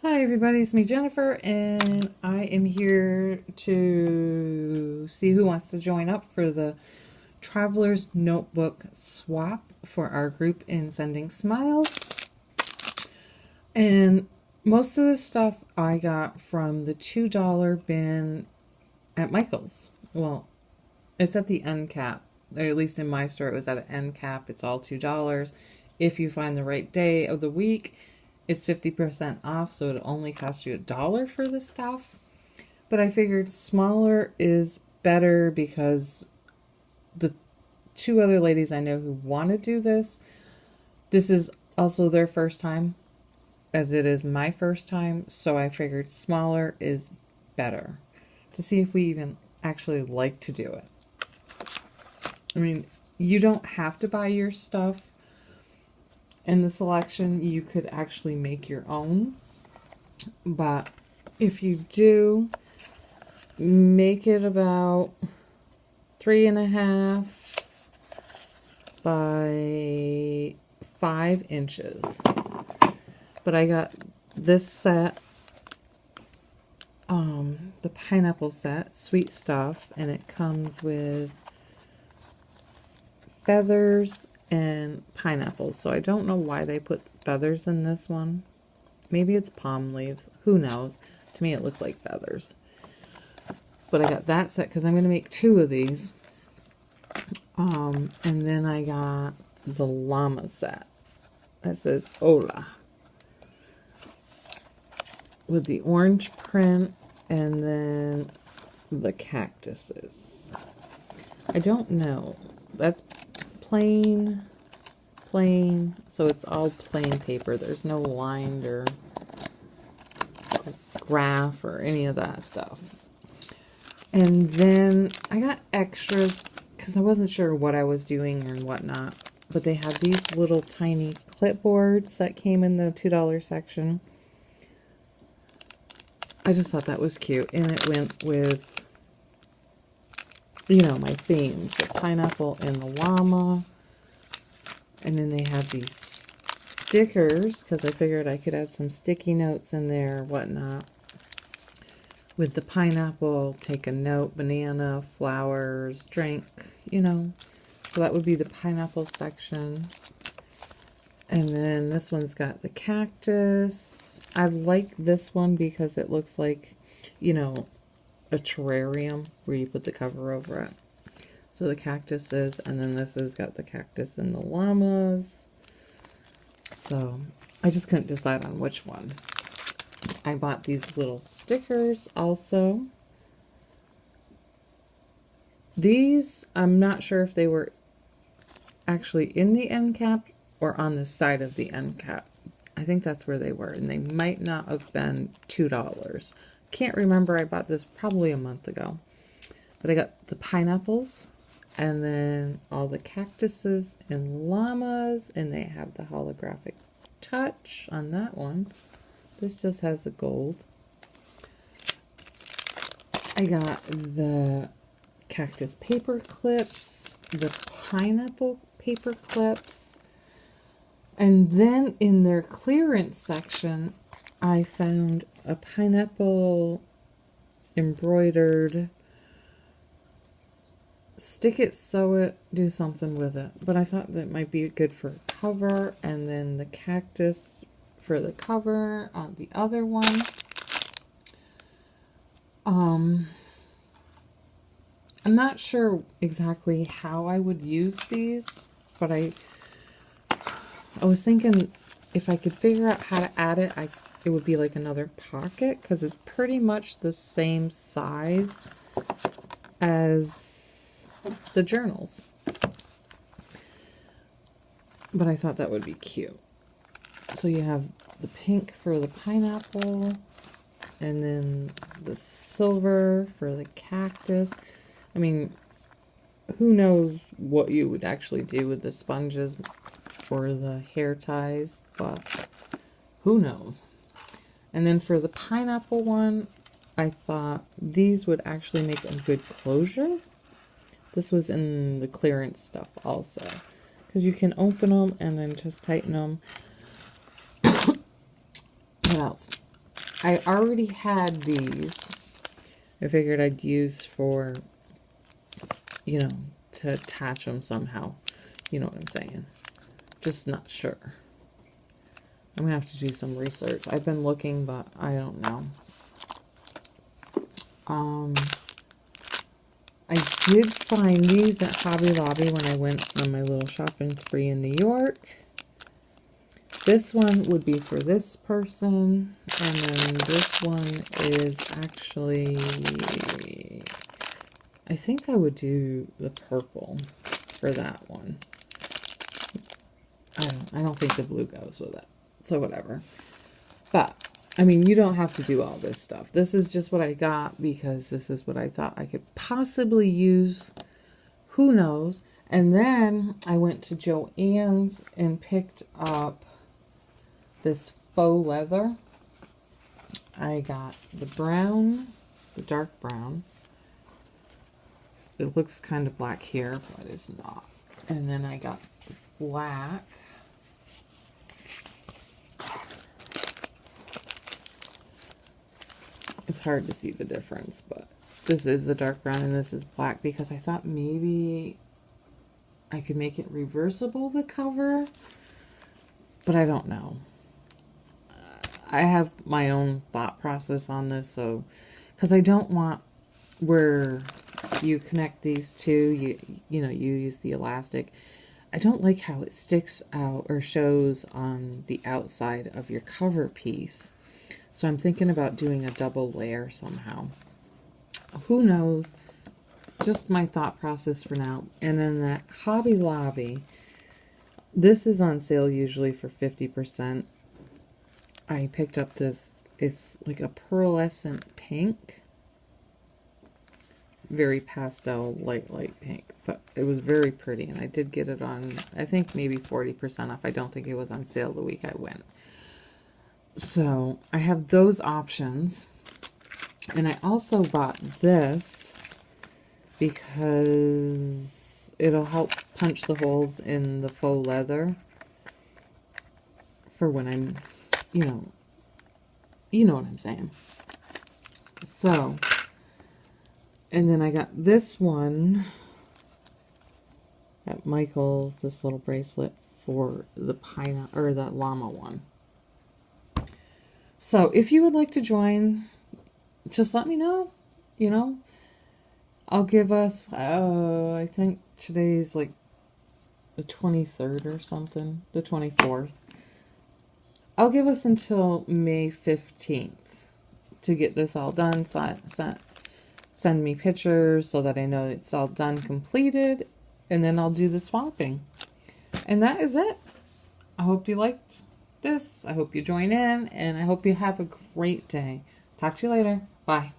Hi everybody, it's me Jennifer, and I am here to see who wants to join up for the Traveler's Notebook swap for our group in Sending Smiles. And most of the stuff I got from the $2 bin at Michael's. Well, it's at the end cap. Or at least in my store, it was at an end cap. It's all $2. If you find the right day of the week, it's 50% off, so it only costs you $1 for the stuff. But I figured smaller is better because the two other ladies I know who want to do this is also their first time, as it is my first time. So I figured smaller is better to see if we even actually like to do it. I mean, you don't have to buy your stuff in the selection. You could actually make your own, but if you do, make it about 3.5 by 5 inches. But I got this set, the pineapple set, Sweet Stuff, and it comes with feathers and pineapples. So I don't know why they put feathers in this one. Maybe it's palm leaves. Who knows? To me it looked like feathers. But I got that set because I'm going to make 2 of these. And then I got the llama set that says Hola, with the orange print, and then the cactuses. I don't know. That's plain, so it's all plain paper. There's no lined or graph or any of that stuff. And then I got extras because I wasn't sure what I was doing and whatnot, but they had these little tiny clipboards that came in the $2 section. I just thought that was cute, and it went with, you know, my themes, the pineapple and the llama. And then they have these stickers because I figured I could add some sticky notes in there, whatnot. With the pineapple, take a note, banana, flowers, drink, you know. So that would be the pineapple section. And then this one's got the cactus. I like this one because it looks like, you know, a terrarium where you put the cover over it. So the cactuses, and then this has got the cactus and the llamas. So I just couldn't decide on which one. I bought these little stickers also. These, I'm not sure if they were actually in the end cap or on the side of the end cap. I think that's where they were, and they might not have been $2. Can't remember. I bought this probably a month ago. But I got the pineapples, and then all the cactuses and llamas, and they have the holographic touch on that one. This just has the gold. I got the cactus paper clips, the pineapple paper clips, and then in their clearance section, I found a pineapple embroidered stick it, sew it, do something with it. But I thought that might be good for cover, and then the cactus for the cover on the other one. I'm not sure exactly how I would use these, but I was thinking if I could figure out how to add it, it would be like another pocket, because it's pretty much the same size as the journals. But I thought that would be cute. So you have the pink for the pineapple, and then the silver for the cactus. I mean, who knows what you would actually do with the sponges or the hair ties, but who knows. And then for the pineapple one, I thought these would actually make a good closure. This was in the clearance stuff also, because you can open them and then just tighten them. What else? I already had these. I figured I'd use for, you know, to attach them somehow. You know what I'm saying? Just not sure. I'm going to have to do some research. I've been looking, but I don't know. I did find these at Hobby Lobby when I went on my little shopping spree in New York. This one would be for this person, and then this one is actually, I think I would do the purple for that one. I don't think the blue goes with it, so whatever. But I mean, you don't have to do all this stuff. This is just what I got because this is what I thought I could possibly use. Who knows? And then I went to Joann's and picked up this faux leather. I got the brown, the dark brown. It looks kind of black here, but it's not. And then I got the black. It's hard to see the difference, but this is the dark brown and this is black because I thought maybe I could make it reversible, the cover, but I don't know. I have my own thought process on this, so because I don't want where you connect these two, you know, you use the elastic. I don't like how it sticks out or shows on the outside of your cover piece. So I'm thinking about doing a double layer somehow. Who knows? Just my thought process for now. And then that Hobby Lobby, this is on sale usually for 50%. I picked up this, it's like a pearlescent pink. Very pastel, light pink. But it was very pretty. And I did get it on, I think maybe 40% off. I don't think it was on sale the week I went. So I have those options, and I also bought this because it'll help punch the holes in the faux leather for when I'm, you know what I'm saying. So, and then I got this one at Michael's, this little bracelet for the pineapple or the llama one. So if you would like to join, just let me know, you know. I'll give us, I think today's like the 23rd or something, the 24th. I'll give us until May 15th to get this all done. Send me pictures so that I know it's all done, completed, and then I'll do the swapping. And that is it. I hope you liked this. I hope you join in, and I hope you have a great day. Talk to you later. Bye.